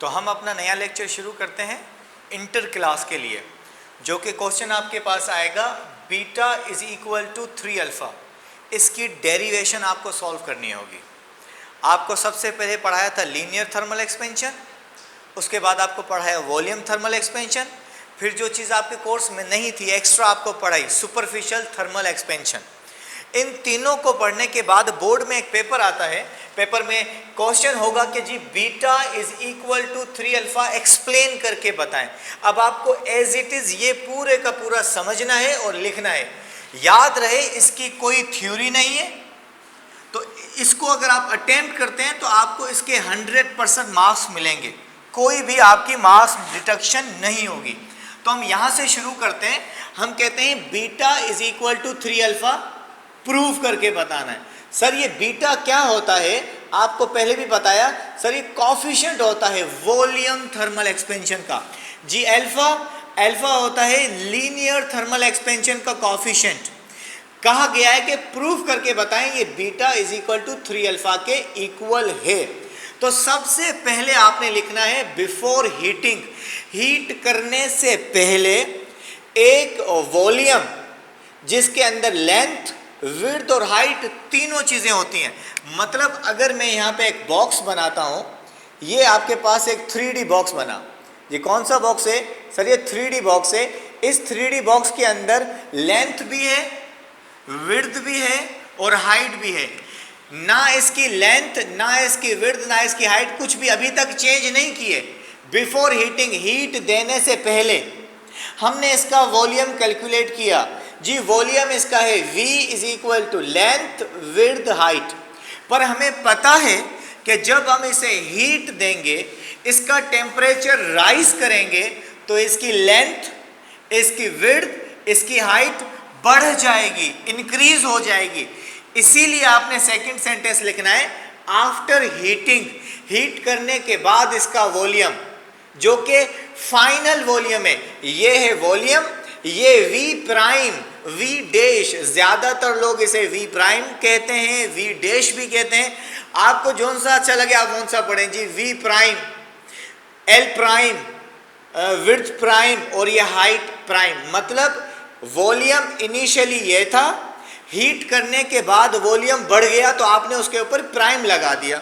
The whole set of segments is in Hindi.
तो हम अपना नया लेक्चर शुरू करते हैं इंटर क्लास के लिए, जो कि क्वेश्चन आपके पास आएगा beta is equal to 3 alpha. इसकी डेरिवेशन आपको सॉल्व करनी होगी। आपको सबसे पहले पढ़ाया था लीनियर थर्मल एक्सपेंशन, उसके बाद आपको पढ़ाया वॉल्यूम थर्मल एक्सपेंशन, फिर जो चीज़ आपके कोर्स में नहीं थी एक्स्ट्रा आपको पढ़ाई सुपरफिशियल थर्मल एक्सपेंशन। इन तीनों को पढ़ने के बाद बोर्ड में एक पेपर आता है, पेपर में क्वेश्चन होगा कि जी beta is equal to 3 alpha explain करके बताएं। अब आपको एज इट इज़ ये पूरे का पूरा समझना है और लिखना है। याद रहे इसकी कोई थ्योरी नहीं है, तो इसको अगर आप अटेम्प्ट करते हैं तो आपको इसके 100% मार्क्स मिलेंगे, कोई भी आपकी मार्क्स डिडक्शन नहीं होगी। तो हम यहाँ से शुरू करते हैं। हम कहते हैं beta is equal to 3 alpha prove करके बताना है। सर ये बीटा क्या होता है, आपको पहले भी बताया सर, ये कॉफिशिएंट होता है वॉल्यूम थर्मल एक्सपेंशन का। जी अल्फा होता है लीनियर थर्मल एक्सपेंशन का कॉफिशिएंट। कहा गया है कि प्रूफ करके बताएं ये beta is equal to 3 alpha के इक्वल है। तो सबसे पहले आपने लिखना है बिफोर हीटिंग, हीट करने से पहले एक वॉल्यूम जिसके अंदर लेंथ, विड्थ और हाइट तीनों चीज़ें होती हैं। मतलब अगर मैं यहाँ पे एक बॉक्स बनाता हूँ, ये आपके पास एक 3D बॉक्स बना। ये कौन सा बॉक्स है सर? ये 3D बॉक्स है। इस 3D बॉक्स के अंदर लेंथ भी है, विड्थ भी है और हाइट भी है। ना इसकी लेंथ, ना इसकी विड्थ, ना इसकी हाइट कुछ भी अभी तक चेंज नहीं किए। बिफोर हीटिंग, हीट देने से पहले हमने इसका वॉल्यूम कैलकुलेट किया। जी वॉल्यूम इसका है V is equal to length, width, height. पर हमें पता है कि जब हम इसे हीट देंगे, इसका टेम्परेचर राइज करेंगे, तो इसकी लेंथ, इसकी विड्थ, इसकी हाइट बढ़ जाएगी, इंक्रीज हो जाएगी। इसीलिए आपने सेकंड सेंटेंस लिखना है आफ्टर हीटिंग, हीट करने के बाद इसका वॉल्यूम, जो कि फाइनल वॉल्यूम है। ये है वॉल्यूम, ये V प्राइम, V डैश, ज़्यादातर लोग इसे V प्राइम कहते हैं, V डैश भी कहते हैं। आपको जोन सा अच्छा लगे आप कौन सा पढ़ें जी। V prime, L prime, width prime और ये हाइट प्राइम। मतलब वॉल्यूम इनिशियली ये था, हीट करने के बाद वॉल्यूम बढ़ गया तो आपने उसके ऊपर प्राइम लगा दिया।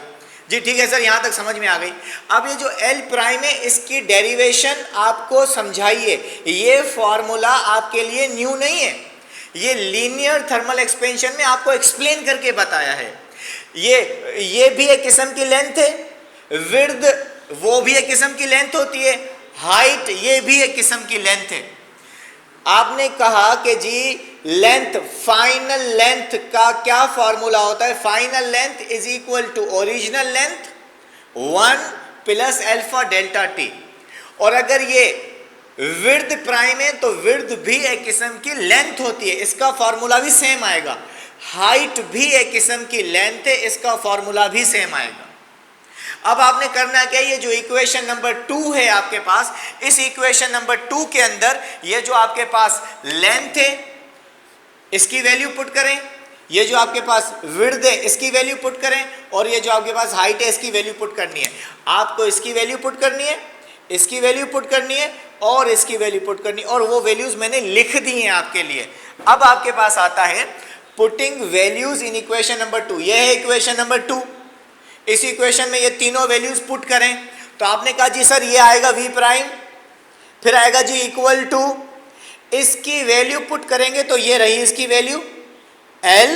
जी ठीक है सर, यहाँ तक समझ में आ गई। अब ये जो L प्राइम है इसकी डेरिवेशन आपको समझाइए। ये फॉर्मूला आपके लिए न्यू नहीं है, ये लीनियर थर्मल एक्सपेंशन में आपको एक्सप्लेन करके बताया है। ये भी एक किस्म की लेंथ है, विड्थ वो भी एक किस्म की लेंथ होती है, हाइट ये भी एक किस्म की लेंथ है। आपने कहा कि जी लेंथ, फाइनल लेंथ का क्या फॉर्मूला होता है? Final length is equal to original length 1 plus alpha delta T. और अगर ये विड्थ प्राइम है तो विड्थ भी एक किस्म की लेंथ होती है, इसका फॉर्मूला भी सेम आएगा। हाइट भी एक किस्म की लेंथ है, इसका फॉर्मूला भी सेम आएगा। अब आपने करना क्या, ये जो इक्वेशन नंबर 2 है आपके पास, इस इक्वेशन नंबर 2 के अंदर ये जो आपके पास लेंथ है इसकी वैल्यू पुट करें, ये जो आपके पास विड्थ है इसकी वैल्यू पुट करें, और ये जो आपके पास हाइट है इसकी वैल्यू पुट करनी है। आपको इसकी वैल्यू पुट करनी है, इसकी वैल्यू पुट करनी है और इसकी वैल्यू पुट करनी है, और वो वैल्यूज मैंने लिख दी हैं आपके लिए। अब आपके पास आता है putting values in equation number 2। ये है इक्वेशन नंबर 2। इस इक्वेशन में ये तीनों वैल्यूज पुट करें तो आपने कहा जी सर ये आएगा V प्राइम, फिर आएगा जी इक्वल टू, इसकी वैल्यू पुट करेंगे तो ये रही इसकी value L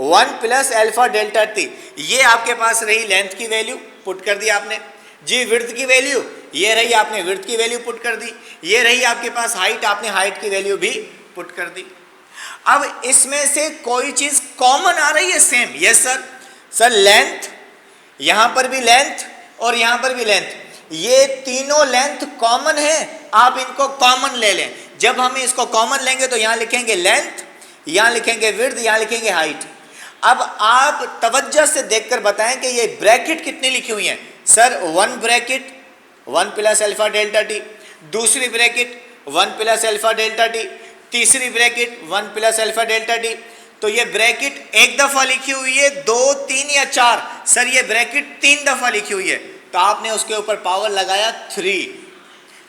1 plus alpha delta T. ये आपके पास रही लेंथ की वैल्यू, पुट कर दी आपने। जी विड्थ की वैल्यू ये रही, आपने विड्थ की वैल्यू पुट कर दी। ये रही आपके पास हाइट, आपने हाइट की वैल्यू भी पुट कर दी। अब इसमें से कोई चीज कॉमन आ रही है same? Yes sir. Sir length, यहां पर भी लेंथ और यहां पर भी लेंथ, ये तीनों लेंथ कॉमन है, आप इनको कॉमन ले लें। जब हम इसको कॉमन लेंगे तो यहां लिखेंगे लेंथ, यहां लिखेंगे विड्थ, यहां लिखेंगे हाइट। अब आप तवज्जो से देखकर बताएं कि ये ब्रैकेट कितनी लिखी हुई है। Sir 1 bracket 1 plus alpha delta T, दूसरी bracket 1 plus alpha delta T, तीसरी bracket 1 plus alpha delta T. तो ये ब्रैकेट एक दफा लिखी हुई है, 2, 3 या 4? सर ये ब्रैकेट 3 दफा लिखी हुई है। तो आपने उसके ऊपर पावर लगाया 3,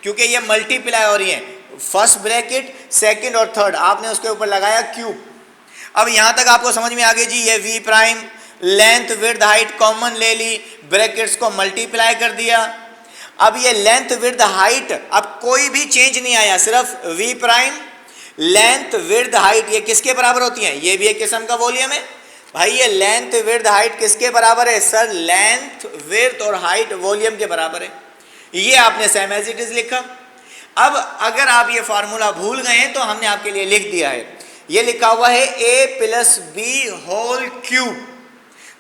क्योंकि ये मल्टीप्लाई हो रही है, फर्स्ट ब्रैकेट सेकंड और थर्ड, आपने उसके ऊपर लगाया क्यूब। अब यहां तक आपको समझ में आ गई जी। ये V prime length width height common ले ली, ब्रैकेट्स को मल्टीप्लाई कर दिया। अब ये लेंथ विड्थ हाइट, अब कोई भी चेंज नहीं आया, सिर्फ V prime length width height ये किसके बराबर होती है? ये भी एक किस्म का वॉल्यूम है भाई। ये लेंथ विड्थ हाइट किसके बराबर है सर? लेंथ विड्थ और हाइट वॉल्यूम के बराबर है। ये आपने सेम एज इट इज लिखा। अब अगर आप ये फार्मूला भूल गए हैं तो हमने आपके लिए लिख दिया है, ये लिखा हुआ है a plus B whole cube,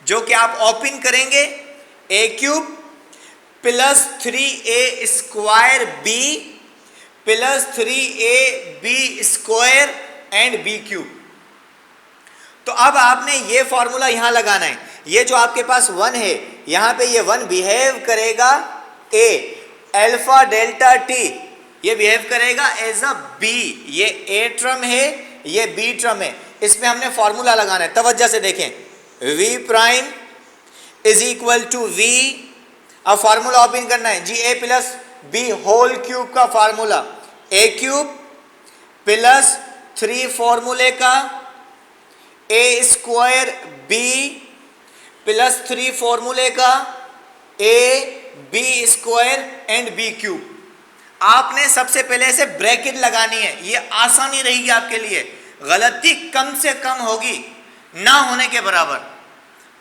जो कि आप ओपन करेंगे a cube plus 3a square b plus 3ab square and b cube. तो अब आपने ये फॉर्मूला यहां लगाना है। ये जो आपके पास 1 है, यहां पे ये 1 बिहेव करेगा a, अल्फा डेल्टा t ये बिहेव करेगा एज अ b। ये a टर्म है, ये b टर्म है, इसमें हमने फॉर्मूला लगाना है। तवज्जो से देखें, v prime is equal to v, अब फॉर्मूला ओपन करना है जी, a plus b whole cube का फॉर्मूला, a क्यूब प्लस 3 फॉर्मूले का a स्क्वायर b प्लस 3 फॉर्मूले का a b square and b cube. आपने सबसे पहले इसे ब्रैकेट लगानी है, ये आसानी रहेगी आपके लिए, गलती कम से कम होगी, ना होने के बराबर।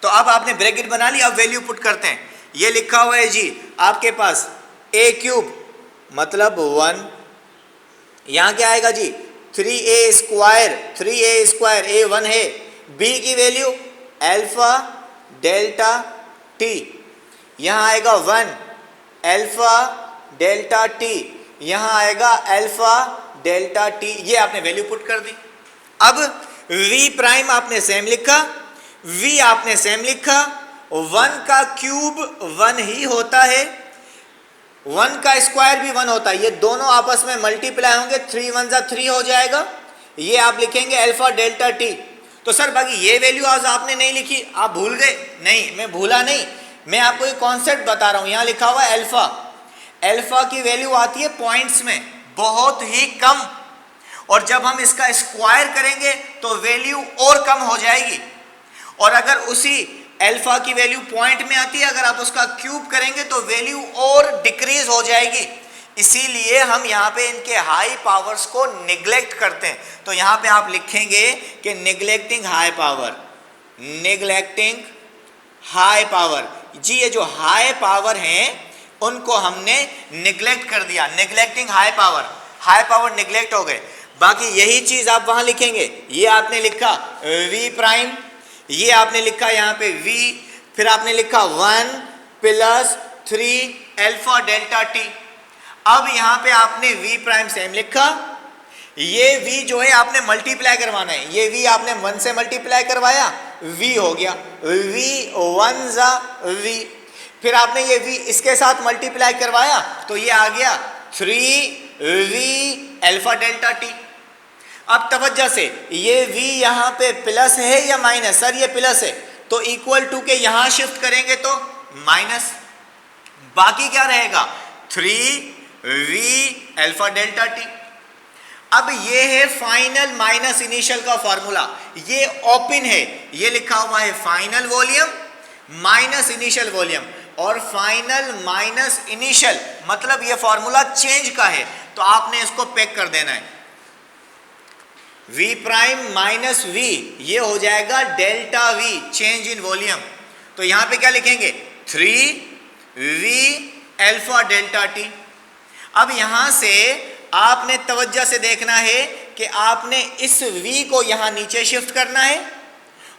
तो अब आपने ब्रैकेट बना ली, अब वैल्यू पुट करते हैं। ये लिखा हुआ है जी आपके पास a क्यूब मतलब 1, यहां क्या आएगा जी 3a square, 3a square a 1 है, b की वैल्यू अल्फा डेल्टा t, यहां आएगा 1 अल्फा डेल्टा t, यहां आएगा अल्फा डेल्टा t, ये आपने वैल्यू पुट कर दी। अब v प्राइम आपने सेम लिखा, v आपने सेम लिखा, 1 का क्यूब 1 ही होता है, 1 का स्क्वायर भी 1 होता है, ये दोनों आपस में मल्टीप्लाई होंगे, 3 1 जा 3 हो जाएगा, ये आप लिखेंगे अल्फा डेल्टा t। तो सर बाकी ये वैल्यू आज आपने नहीं लिखी, आप भूल गए? नहीं, मैं भूला नहीं, मैं आपको एक कॉन्सेप्ट बता रहा हूं। यहां लिखा हुआ है अल्फा, अल्फा की वैल्यू आती है पॉइंट्स में बहुत ही कम, और जब हम इसका स्क्वायर करेंगे तो वैल्यू और कम हो जाएगी, और अगर उसी अल्फा की वैल्यू पॉइंट में आती है, अगर आप उसका क्यूब करेंगे तो वैल्यू और डिक्रीज हो जाएगी। इसीलिए हम यहाँ पे इनके हाई पावर्स को निग्लेक्ट करते हैं। तो यहाँ पे आप लिखेंगे कि neglecting high power, neglecting high power. जी ये जो हाई पावर हैं उनको हमने निग्लेक्ट कर दिया, निग्लेक्टिंग हाई पावर निग्लेक्ट हो गए। बाकी यही चीज आप वहां लिखेंगे, ये आपने लिखा v प्राइम, ये आपने लिखा यहाँ पे v, फिर आपने लिखा 1 प्लस 3 अल्फा डेल्टा t। अब यहाँ पे आपने v प्राइम सेम लिखा, ये v जो है आपने मल्टीप्लाई करवाना है, ये v आपने 1 से मल्टीप्लाई करवाया, v हो गया, v 1 जा v, फिर आपने ये v इसके साथ मल्टीप्लाई करवाया तो ये आ गया 3v अल्फा डेल्टा t। अब तवज्जो से, ये v यहाँ पे प्लस है या माइनस? सर ये प्लस है, तो इक्वल टू के यहां शिफ्ट करेंगे तो माइनस, बाकी क्या रहेगा 3v अल्फा डेल्टा t। अब ये है फाइनल माइनस इनिशियल का फॉर्मूला, ये ओपन है, ये लिखा हुआ है final volume minus initial volume, और फाइनल माइनस इनिशियल मतलब ये फॉर्मूला चेंज का है, तो आपने इसको पैक कर देना है। v प्राइम माइनस v ये हो जाएगा delta v, change in volume. तो यहां पे क्या लिखेंगे 3v अल्फा डेल्टा t। अब यहां से आपने तवज्जो से देखना है कि आपने इस v को यहां नीचे शिफ्ट करना है,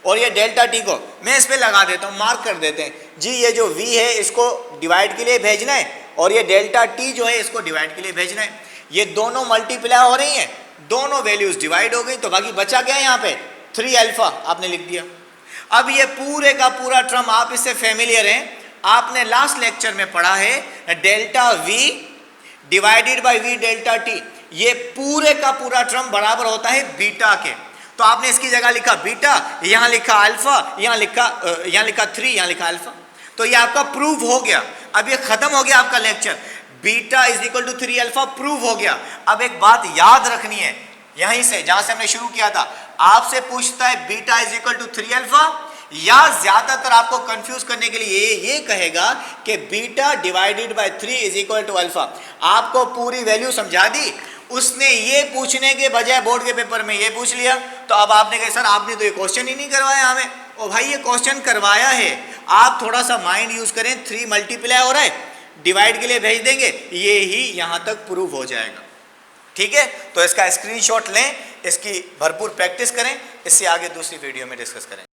और ये डेल्टा t को मैं इस पे लगा देता हूं, मार्क कर देते हैं जी। ये जो v है इसको डिवाइड के लिए भेजना है, और ये डेल्टा t जो है इसको डिवाइड के लिए भेजना है। ये दोनों मल्टीप्लाई हो रही हैं, दोनों वैल्यूज डिवाइड हो गई, तो बाकी बचा क्या है यहाँ पे 3 अल्फा आपने लिख दिया। अब ये पूरे का पूरा टर्म आप इससे फेमिलियर हैं, आपने लास्ट लेक्चर में पढ़ा है delta v divided by v delta t, ये पूरे का पूरा टर्म बराबर होता है बीटा के। तो आपने इसकी जगह लिखा बीटा, यहां लिखा अल्फा, यहां लिखा 3, यहां लिखा अल्फा। तो ये आपका प्रूव हो गया। अब ये खत्म हो गया आपका lecture, beta is equal to 3 alpha prove हो गया। अब एक बात याद रखनी है, यहीं से जहां से हमने शुरू किया था, आपसे पूछता है beta is equal to 3 alpha, या ज्यादातर आपको कंफ्यूज करने के लिए ये कहेगा कि beta divided by 3 is equal to alpha. आपको पूरी वैल्यू समझा दी, उसने ये पूछने के बजाय बोर्ड के पेपर में ये पूछ लिया, तो अब आपने कहा सर आपने तो ये क्वेश्चन ही नहीं करवाया हमें। ओ भाई ये क्वेश्चन करवाया है, आप थोड़ा सा माइंड यूज करें, 3 मल्टीप्लाई हो रहा है, डिवाइड के लिए भेज देंगे, ये ही यहां तक प्रूव हो जाएगा। ठीक है, तो इसका स्क्रीनशॉट लें, इसकी भरपूर प्रैक्टिस करें, इससे आगे दूसरी वीडियो में डिस्कस करें।